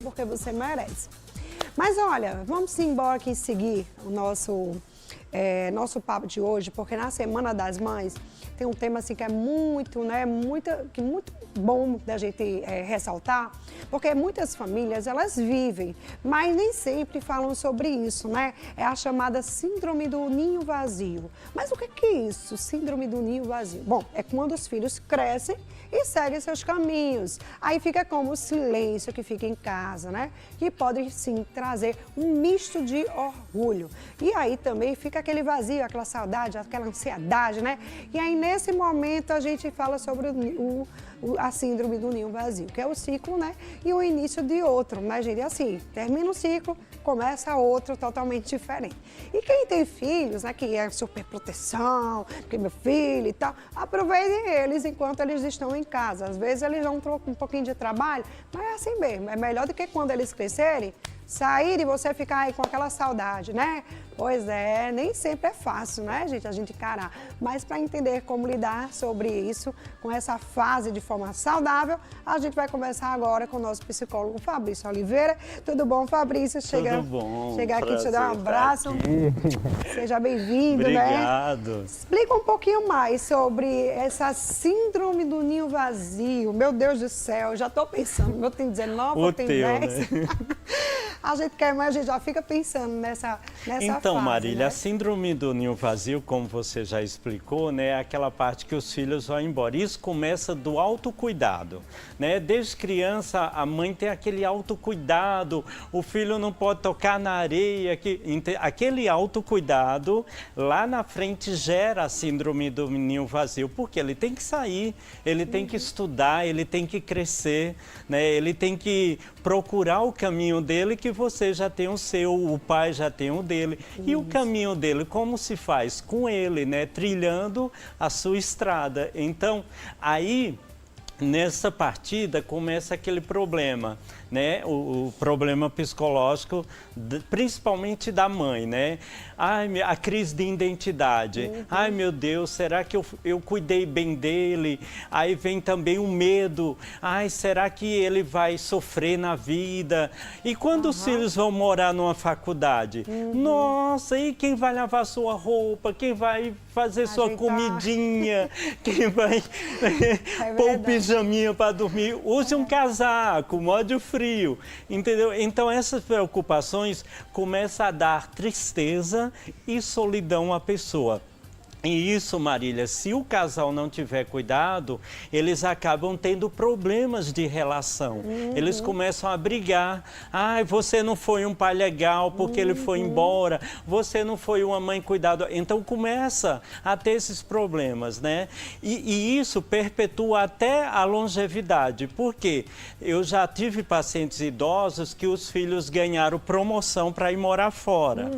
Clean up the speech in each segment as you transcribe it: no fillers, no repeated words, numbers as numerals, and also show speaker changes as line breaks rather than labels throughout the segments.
porque você merece. Mas olha, vamos embora aqui seguir o nosso papo de hoje, porque na Semana das Mães tem um tema assim que é muito bom da gente ressaltar, porque muitas famílias elas vivem, mas nem sempre falam sobre isso, né? É a chamada síndrome do ninho vazio. Mas o que é isso, síndrome do ninho vazio? Bom, é quando os filhos crescem e seguem seus caminhos. Aí fica como o silêncio que fica em casa, né? Que pode sim trazer um misto de orgulho. E aí também fica aquele vazio, aquela saudade, aquela ansiedade, né? E aí nesse momento a gente fala sobre a síndrome do ninho vazio, que é o ciclo, né? E o início de outro, né, gente? Assim, termina um ciclo, começa outro totalmente diferente. E quem tem filhos, né, que é super proteção, porque meu filho e tal, aproveitem eles enquanto eles estão em casa. Às vezes eles vão um pouquinho de trabalho, mas é assim mesmo. É melhor do que quando eles crescerem, sair e você ficar aí com aquela saudade, né? Pois é, nem sempre é fácil, né, gente, a gente encarar. Mas para entender como lidar sobre isso, com essa fase de forma saudável, a gente vai conversar agora com o nosso psicólogo Fabrício Oliveira. Tudo bom, Fabrício?
Tudo bom.
Chega aqui, te dar um abraço. Seja bem-vindo, né?
Obrigado.
Explica um pouquinho mais sobre essa síndrome do ninho vazio. Meu Deus do céu, já estou pensando, eu tenho 19, eu tenho 10. Né? A gente quer mais, a gente já fica pensando nessa
Então,
fase,
Marília,
né?
a síndrome do ninho vazio, como você já explicou, né, é aquela parte que os filhos vão embora. Isso começa do autocuidado, né? Desde criança, a mãe tem aquele autocuidado, o filho não pode tocar na areia, aquele autocuidado lá na frente gera a síndrome do ninho vazio, porque ele tem que sair, ele tem que estudar, ele tem que crescer, né? Ele tem que procurar o caminho dele, que você já tem o seu, o pai já tem o dele. E o caminho dele, como se faz? Com ele, né? Trilhando a sua estrada. Então, aí, nessa partida, começa aquele problema, né? O problema psicológico, principalmente da mãe, né? Ai, a crise de identidade. Ai, meu Deus, será que eu cuidei bem dele? Aí vem também o medo. Ai, será que ele vai sofrer na vida? E quando os filhos vão morar numa faculdade? Nossa, e quem vai lavar sua roupa? Quem vai fazer sua comidinha? Quem vai pôr o pijaminha para dormir? Use um casaco, mode frio, entendeu? Então essas preocupações começam a dar tristeza e solidão à pessoa. E isso, Marília, se o casal não tiver cuidado, eles acabam tendo problemas de relação. Eles começam a brigar. Ai, você não foi um pai legal porque ele foi embora. Você não foi uma mãe cuidadosa. Então começa a ter esses problemas, né? E isso perpetua até a longevidade. Por quê? Eu já tive pacientes idosos que os filhos ganharam promoção para ir morar fora.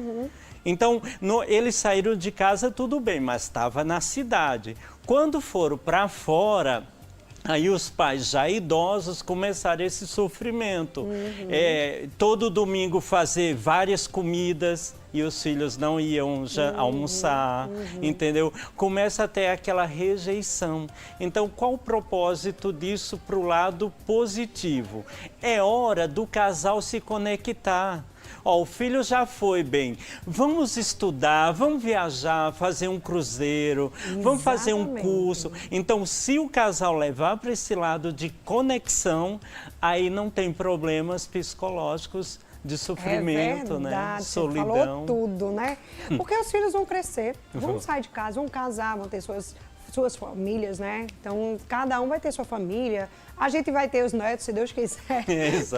Então, eles saíram de casa, tudo bem, mas estava na cidade. Quando foram para fora, aí os pais já idosos começaram esse sofrimento. Todo domingo fazer várias comidas e os filhos não iam almoçar, entendeu? Começa a ter aquela rejeição. Então, qual o propósito disso para o lado positivo? É hora do casal se conectar. Ó, o filho já foi bem, vamos estudar, vamos viajar, fazer um cruzeiro, vamos fazer um curso. Então, se o casal levar para esse lado de conexão, aí não tem problemas psicológicos de sofrimento, né? Solidão.
Você falou tudo, né? Porque os filhos vão crescer, vão sair de casa, vão casar, vão ter suas famílias, né? Então, cada um vai ter sua família. A gente vai ter os netos, se Deus quiser.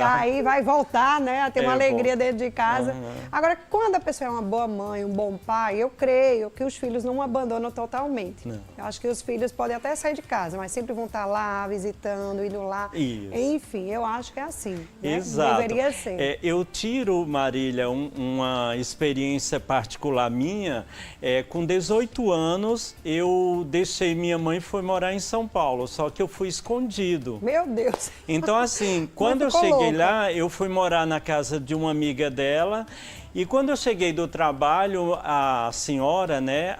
Aí vai voltar, né? A ter uma alegria dentro de casa. Agora, quando a pessoa é uma boa mãe, um bom pai, eu creio que os filhos não abandonam totalmente.
Não.
Eu acho que os filhos podem até sair de casa, mas sempre vão estar lá, visitando, indo lá.
Isso.
Enfim, eu acho que é assim. Né?
Exato.
Deveria ser.
Eu tiro, Marília, uma experiência particular minha. Com 18 anos, eu deixei minha mãe e fui morar em São Paulo, só que eu fui escondido.
Meu Deus!
Então, assim, quando eu cheguei lá, eu fui morar na casa de uma amiga dela. E quando eu cheguei do trabalho, a senhora, né,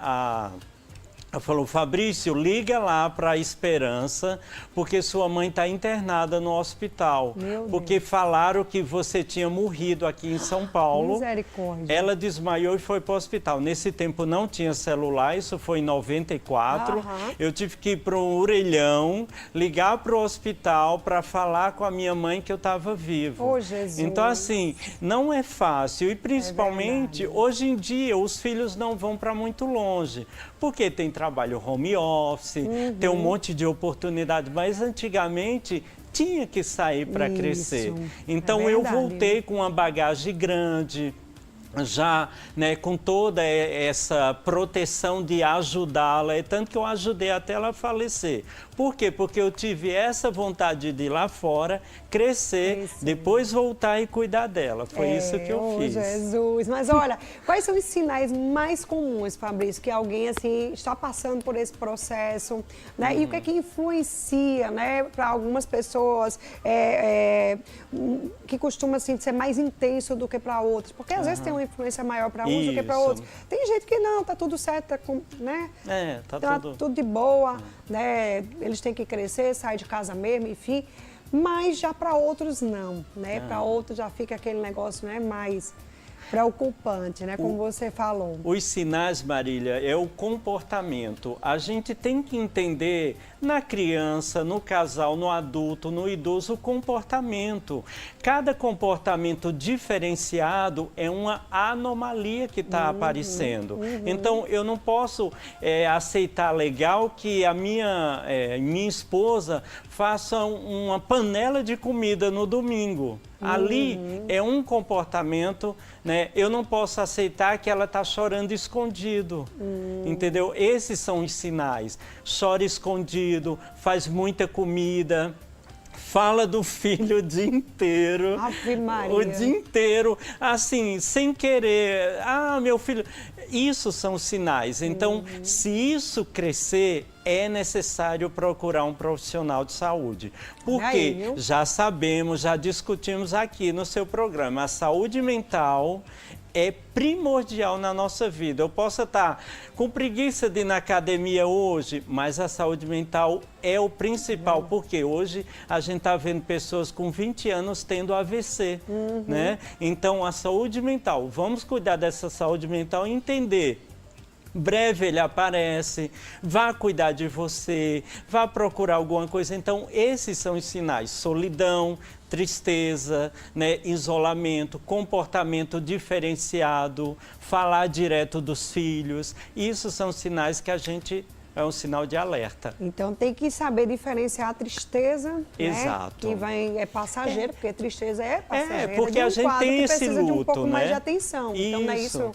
Ela falou, Fabrício, liga lá para a Esperança, porque sua mãe está internada no hospital. Porque falaram que você tinha morrido aqui em São Paulo.
Misericórdia.
Ela desmaiou e foi para o hospital. Nesse tempo não tinha celular, isso foi em 94. Eu tive que ir para um orelhão, ligar para o hospital para falar com a minha mãe que eu estava vivo.
Oh, Jesus.
Então, assim, não é fácil. E principalmente, hoje em dia, os filhos não vão para muito longe. Porque tem trabalho home office, tem um monte de oportunidade, mas antigamente tinha que sair para crescer. Então eu voltei com uma bagagem grande, já, né, com toda essa proteção de ajudá-la, tanto que eu ajudei até ela falecer. Por quê? Porque eu tive essa vontade de ir lá fora, crescer, depois voltar e cuidar dela. Foi isso que eu fiz.
Jesus! Mas olha, quais são os sinais mais comuns, Fabrício, que alguém assim está passando por esse processo, né? E o que é que influencia, né, para algumas pessoas que costuma assim ser mais intenso do que para outras? Porque às vezes tem uma influência maior para uns do que para outros. Tem gente que não, tá tudo certo, né? Tá tudo de boa, né? Eles têm que crescer, sair de casa mesmo, enfim. Mas já para outros não, né? Para outros já fica aquele negócio, né, mais preocupante, né? Como você falou.
Os sinais, Marília, é o comportamento. A gente tem que entender na criança, no casal, no adulto, no idoso, o comportamento. Cada comportamento diferenciado é uma anomalia que está aparecendo. Então, eu não posso aceitar legal que a minha esposa faça uma panela de comida no domingo. Ali é um comportamento, né? Eu não posso aceitar que ela está chorando escondido, entendeu? Esses são os sinais. Chora escondido, faz muita comida, fala do filho o dia inteiro.
Ave Maria.
O dia inteiro, assim, sem querer. Ah, meu filho... Isso são sinais. Então, se isso crescer, é necessário procurar um profissional de saúde. Porque já sabemos, já discutimos aqui no seu programa, a saúde mental é primordial na nossa vida. Eu posso estar com preguiça de ir na academia hoje, mas a saúde mental é o principal, porque hoje a gente está vendo pessoas com 20 anos tendo AVC, né? Então, a saúde mental, vamos cuidar dessa saúde mental e entender. Breve ele aparece, vá cuidar de você, vá procurar alguma coisa. Então, esses são os sinais: solidão, tristeza, né, isolamento, comportamento diferenciado, falar direto dos filhos. Isso são sinais que a gente... É um sinal de alerta.
Então tem que saber diferenciar a tristeza,
exato,
né? Que é passageira, porque a tristeza é passageira.
Porque a gente tem esse luto,
de um pouco
né?
mais de atenção.
Isso.
Então não é isso.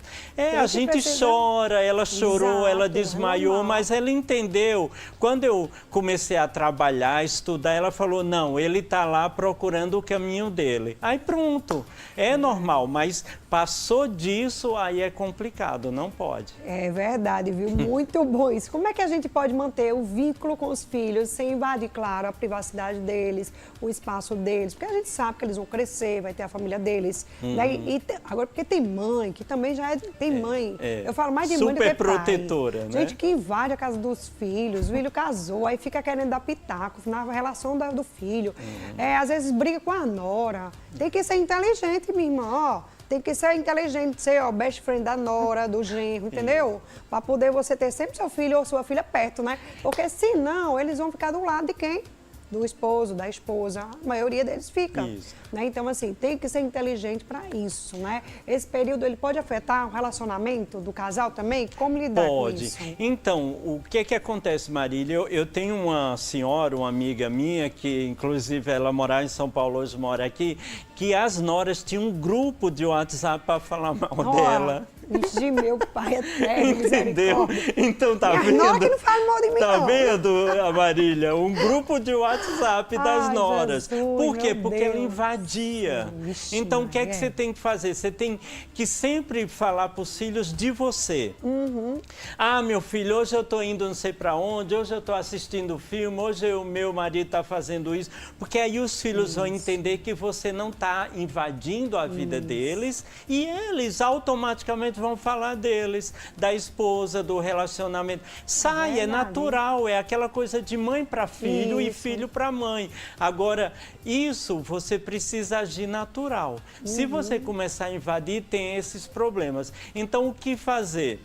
A gente chora, ela chorou, ela desmaiou, mas ela entendeu. Quando eu comecei a trabalhar, estudar, ela falou, não, ele está lá procurando o caminho dele. Aí pronto, é normal, mas passou disso, aí é complicado, não pode.
É verdade, viu? Muito bom isso. Como é que a gente pode manter o vínculo com os filhos sem invadir, claro, a privacidade deles, o espaço deles? Porque a gente sabe que eles vão crescer, vai ter a família deles. Né? Agora, porque tem mãe, que também já tem mãe. Eu falo mais de mãe do que pai.
Super protetora, né?
Gente que invade a casa dos filhos, o filho casou, aí fica querendo dar pitaco na relação do filho. Às vezes briga com a nora. Tem que ser inteligente, minha irmã, ó. Tem que ser inteligente, ser o best friend da nora, do genro, entendeu? Para poder você ter sempre seu filho ou sua filha perto, né? Porque senão eles vão ficar do lado de quem? Do esposo, da esposa. A maioria deles fica. Né? Então, assim, tem que ser inteligente para isso, né? Esse período, ele pode afetar o relacionamento do casal também? Como lidar com isso?
Então, o que acontece, Marília? Eu tenho uma senhora, uma amiga minha, que inclusive ela mora em São Paulo, hoje mora aqui, que as noras tinham um grupo de WhatsApp para falar mal dela.
De meu pai eterno,
entendeu? Então tá vendo?
Nora que não fala mal de mim,
tá vendo, Marília? Um grupo de WhatsApp das noras.
Jesus,
por quê? Porque ela invadia. Então o que é que você tem que fazer? Você tem que sempre falar para os filhos de você. Ah, meu filho, hoje eu estou indo não sei para onde, hoje eu estou assistindo filme, hoje o meu marido está fazendo isso. Porque aí os filhos vão entender que você não está invadindo a vida deles e eles automaticamente amigos vão falar deles, da esposa, do relacionamento. Sai, é natural, é aquela coisa de mãe para filho e filho para mãe. Agora, isso você precisa agir natural. Se você começar a invadir, tem esses problemas. Então, o que fazer?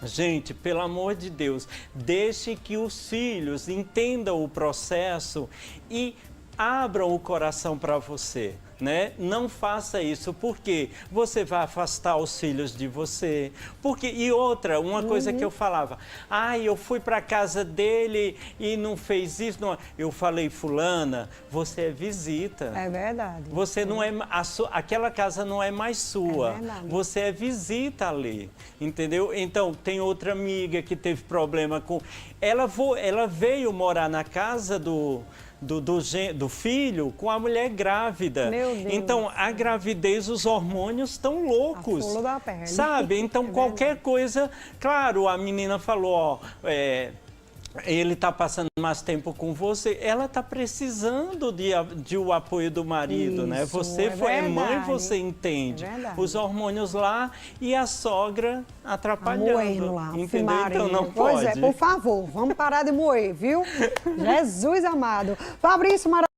Gente, pelo amor de Deus, deixe que os filhos entendam o processo e abram o coração para você. Né? Não faça isso, porque você vai afastar os filhos de você. E outra, uma coisa que eu falava, eu fui para a casa dele e não fez isso. Não. Eu falei, fulana, você é visita.
É verdade.
Você não é, aquela casa não é mais sua.
É
você é visita ali, entendeu? Então, tem outra amiga que teve problema com... Ela veio morar na casa do filho com a mulher grávida.
Meu Deus.
Então, a gravidez, os hormônios estão loucos.
A flor da pele.
Sabe? Então, qualquer coisa... Claro, a menina falou, ele está passando mais tempo com você, ela está precisando de o apoio do marido,
isso,
né? Você é mãe, você entende. Os hormônios lá e a sogra atrapalhando.
Lá,
entendeu? Então não
pois
pode.
Por favor, vamos parar de moer, viu? Jesus amado. Fabrício Maravilha.